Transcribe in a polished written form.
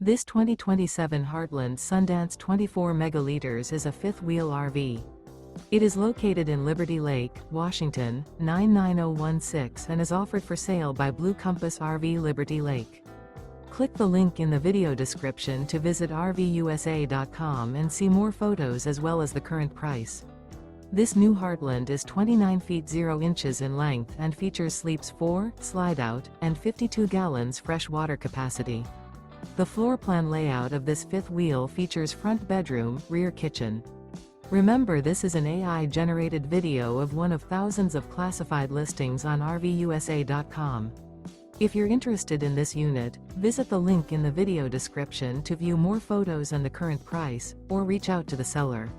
This 2027 Heartland Sundance 24 megaliters is a fifth-wheel RV. It is located in Liberty Lake, Washington, 99016 and is offered for sale by Blue Compass RV Liberty Lake. Click the link in the video description to visit RVUSA.com and see more photos as well as the current price. This new Heartland is 29 feet 0 inches in length and features sleeps 4, Slideout, and 52 gallons fresh water capacity. The floor plan layout of this fifth wheel features front bedroom, rear kitchen. Remember, this is an AI-generated video of one of thousands of classified listings on RVUSA.com. If you're interested in this unit, visit the link in the video description to view more photos and the current price, or reach out to the seller.